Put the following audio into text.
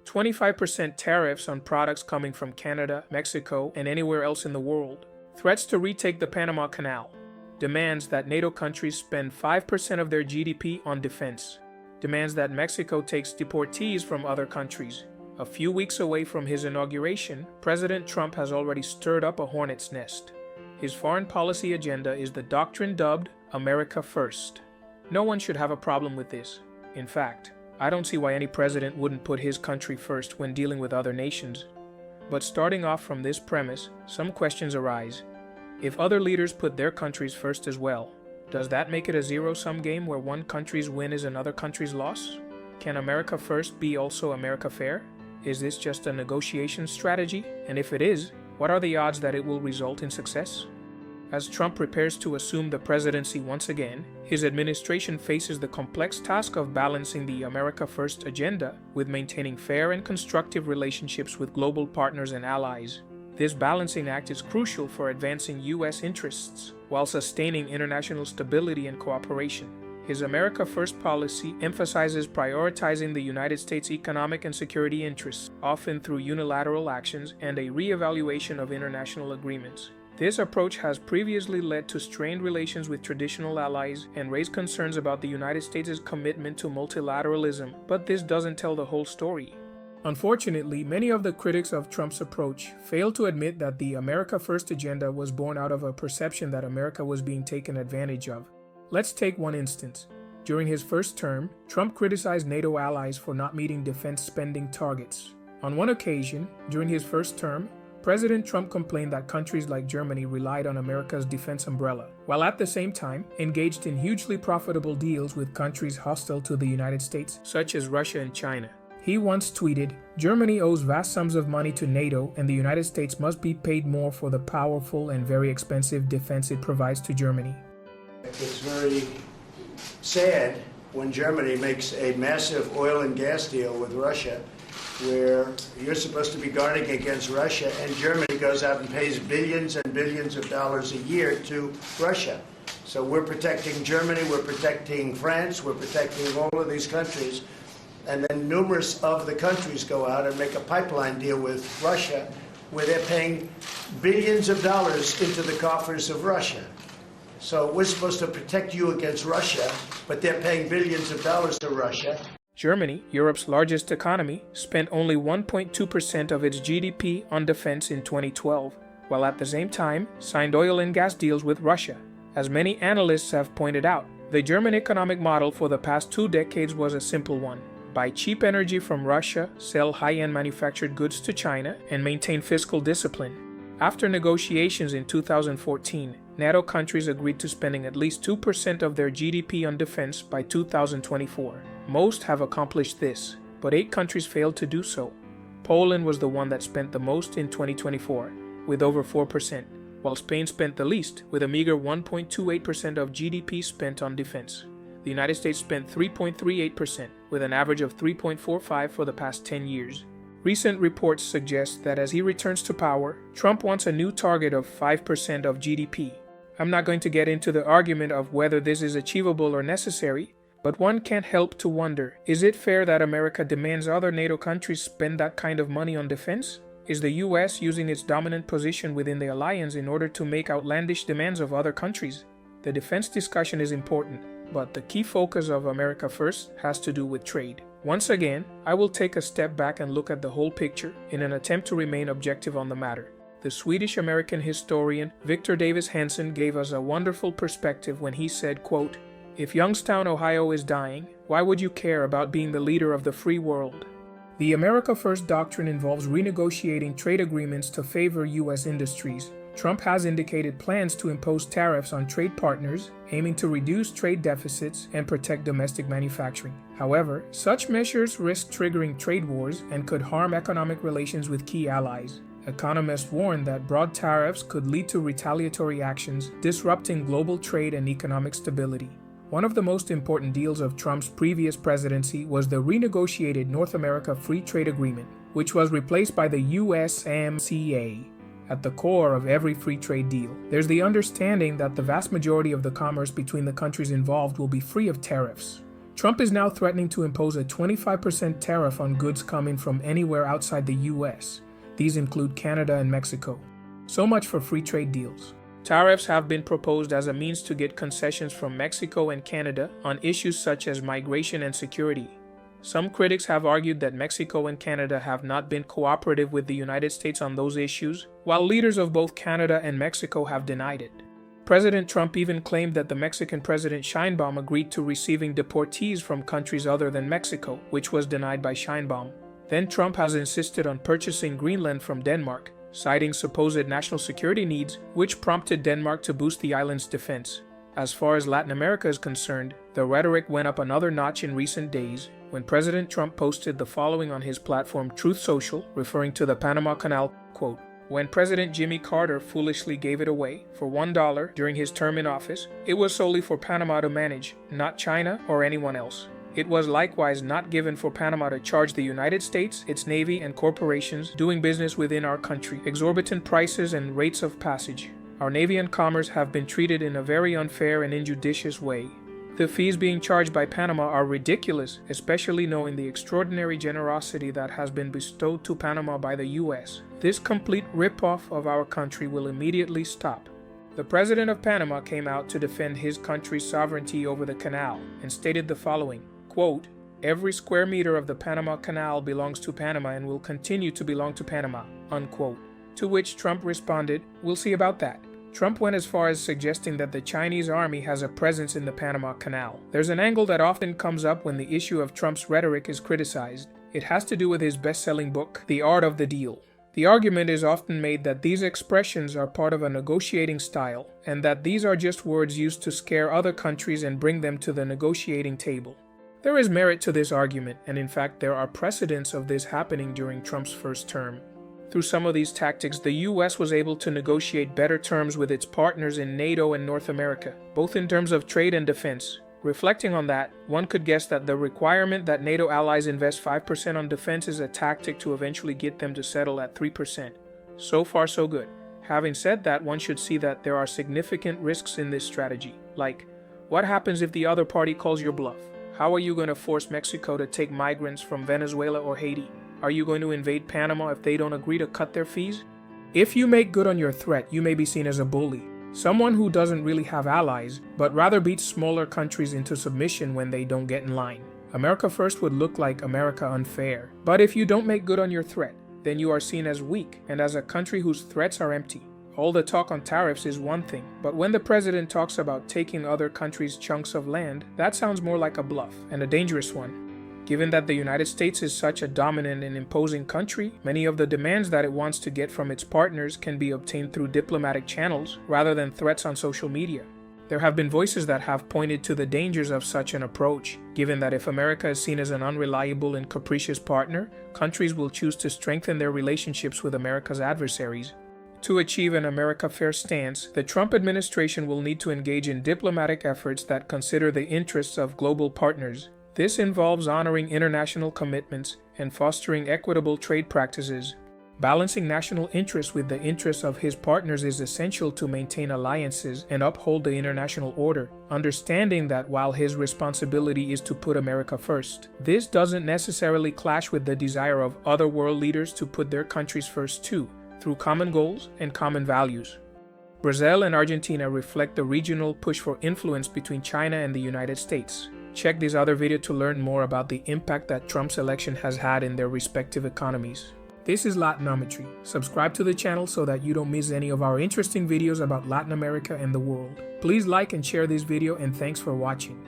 25% tariffs on products coming from Canada, Mexico, and anywhere else in the world. Threats to retake the Panama Canal. Demands that NATO countries spend 5% of their GDP on defense. Demands that Mexico takes deportees from other countries. A few weeks away from his inauguration, President Trump has already stirred up a hornet's nest. His foreign policy agenda is the doctrine dubbed America First. No one should have a problem with this. In fact, I don't see why any president wouldn't put his country first when dealing with other nations. But starting off from this premise, some questions arise. If other leaders put their countries first as well, does that make it a zero-sum game where one country's win is another country's loss? Can America First be also America Fair? Is this just a negotiation strategy? And if it is, what are the odds that it will result in success? As Trump prepares to assume the presidency once again, his administration faces the complex task of balancing the America First agenda with maintaining fair and constructive relationships with global partners and allies. This balancing act is crucial for advancing U.S. interests while sustaining international stability and cooperation. His America First policy emphasizes prioritizing the United States' economic and security interests, often through unilateral actions and a re-evaluation of international agreements. This approach has previously led to strained relations with traditional allies and raised concerns about the United States' commitment to multilateralism, but this doesn't tell the whole story. Unfortunately, many of the critics of Trump's approach fail to admit that the America First agenda was born out of a perception that America was being taken advantage of. Let's take one instance. During his first term, Trump criticized NATO allies for not meeting defense spending targets. On one occasion, during his first term, President Trump complained that countries like Germany relied on America's defense umbrella, while at the same time engaged in hugely profitable deals with countries hostile to the United States, such as Russia and China. He once tweeted, "Germany owes vast sums of money to NATO, and the United States must be paid more for the powerful and very expensive defense it provides to Germany." It's very sad when Germany makes a massive oil and gas deal with Russia, where you're supposed to be guarding against Russia, and Germany goes out and pays billions and billions of dollars a year to Russia. So we're protecting Germany, we're protecting France, we're protecting all of these countries, and then numerous of the countries go out and make a pipeline deal with Russia, where they're paying billions of dollars into the coffers of Russia. So we're supposed to protect you against Russia, but they're paying billions of dollars to Russia. Germany, Europe's largest economy, spent only 1.2% of its GDP on defense in 2012, while at the same time signed oil and gas deals with Russia. As many analysts have pointed out, the German economic model for the past 2 decades was a simple one. Buy cheap energy from Russia, sell high-end manufactured goods to China, and maintain fiscal discipline. After negotiations in 2014, NATO countries agreed to spending at least 2% of their GDP on defense by 2024. Most have accomplished this, but 8 countries failed to do so. Poland was the one that spent the most in 2024, with over 4%, while Spain spent the least, with a meager 1.28% of GDP spent on defense. The United States spent 3.38%, with an average of 3.45% for the past 10 years. Recent reports suggest that as he returns to power, Trump wants a new target of 5% of GDP. I'm not going to get into the argument of whether this is achievable or necessary, but one can't help to wonder, is it fair that America demands other NATO countries spend that kind of money on defense? Is the US using its dominant position within the alliance in order to make outlandish demands of other countries? The defense discussion is important, but the key focus of America First has to do with trade. Once again, I will take a step back and look at the whole picture in an attempt to remain objective on the matter. The Swedish-American historian Victor Davis Hanson gave us a wonderful perspective when he said, quote, "If Youngstown, Ohio is dying, why would you care about being the leader of the free world?" The America First doctrine involves renegotiating trade agreements to favor U.S. industries. Trump has indicated plans to impose tariffs on trade partners, aiming to reduce trade deficits and protect domestic manufacturing. However, such measures risk triggering trade wars and could harm economic relations with key allies. Economists warn that broad tariffs could lead to retaliatory actions, disrupting global trade and economic stability. One of the most important deals of Trump's previous presidency was the renegotiated North America Free Trade Agreement, which was replaced by the USMCA. At the core of every free trade deal, there's the understanding that the vast majority of the commerce between the countries involved will be free of tariffs. Trump is now threatening to impose a 25% tariff on goods coming from anywhere outside the US. These include Canada and Mexico. So much for free trade deals. Tariffs have been proposed as a means to get concessions from Mexico and Canada on issues such as migration and security. Some critics have argued that Mexico and Canada have not been cooperative with the United States on those issues, while leaders of both Canada and Mexico have denied it. President Trump even claimed that the Mexican President Sheinbaum agreed to receiving deportees from countries other than Mexico, which was denied by Sheinbaum. Then Trump has insisted on purchasing Greenland from Denmark, citing supposed national security needs, which prompted Denmark to boost the island's defense. As far as Latin America is concerned, the rhetoric went up another notch in recent days when President Trump posted the following on his platform Truth Social, referring to the Panama Canal, quote, "When President Jimmy Carter foolishly gave it away for $1 during his term in office, it was solely for Panama to manage, not China or anyone else. It was likewise not given for Panama to charge the United States, its Navy, and corporations doing business within our country exorbitant prices and rates of passage. Our Navy and commerce have been treated in a very unfair and injudicious way. The fees being charged by Panama are ridiculous, especially knowing the extraordinary generosity that has been bestowed to Panama by the U.S. This complete rip-off of our country will immediately stop." The president of Panama came out to defend his country's sovereignty over the canal and stated the following, quote, "Every square meter of the Panama Canal belongs to Panama and will continue to belong to Panama," unquote. To which Trump responded, "We'll see about that." Trump went as far as suggesting that the Chinese army has a presence in the Panama Canal. There's an angle that often comes up when the issue of Trump's rhetoric is criticized. It has to do with his best-selling book, The Art of the Deal. The argument is often made that these expressions are part of a negotiating style, and that these are just words used to scare other countries and bring them to the negotiating table. There is merit to this argument, and in fact there are precedents of this happening during Trump's first term. Through some of these tactics, the U.S. was able to negotiate better terms with its partners in NATO and North America, both in terms of trade and defense. Reflecting on that, one could guess that the requirement that NATO allies invest 5% on defense is a tactic to eventually get them to settle at 3%. So far, so good. Having said that, one should see that there are significant risks in this strategy. Like, what happens if the other party calls your bluff? How are you going to force Mexico to take migrants from Venezuela or Haiti? Are you going to invade Panama if they don't agree to cut their fees? If you make good on your threat, you may be seen as a bully, someone who doesn't really have allies, but rather beats smaller countries into submission when they don't get in line. America First would look like America Unfair. But if you don't make good on your threat, then you are seen as weak and as a country whose threats are empty. All the talk on tariffs is one thing, but when the president talks about taking other countries' chunks of land, that sounds more like a bluff, and a dangerous one. Given that the United States is such a dominant and imposing country, many of the demands that it wants to get from its partners can be obtained through diplomatic channels rather than threats on social media. There have been voices that have pointed to the dangers of such an approach, given that if America is seen as an unreliable and capricious partner, countries will choose to strengthen their relationships with America's adversaries. To achieve an America First stance, the Trump administration will need to engage in diplomatic efforts that consider the interests of global partners. This involves honoring international commitments and fostering equitable trade practices. Balancing national interests with the interests of his partners is essential to maintain alliances and uphold the international order, understanding that while his responsibility is to put America first, this doesn't necessarily clash with the desire of other world leaders to put their countries first too, through common goals and common values. Brazil and Argentina reflect the regional push for influence between China and the United States. Check this other video to learn more about the impact that Trump's election has had in their respective economies. This is Latinometry. Subscribe to the channel so that you don't miss any of our interesting videos about Latin America and the world. Please like and share this video, and thanks for watching.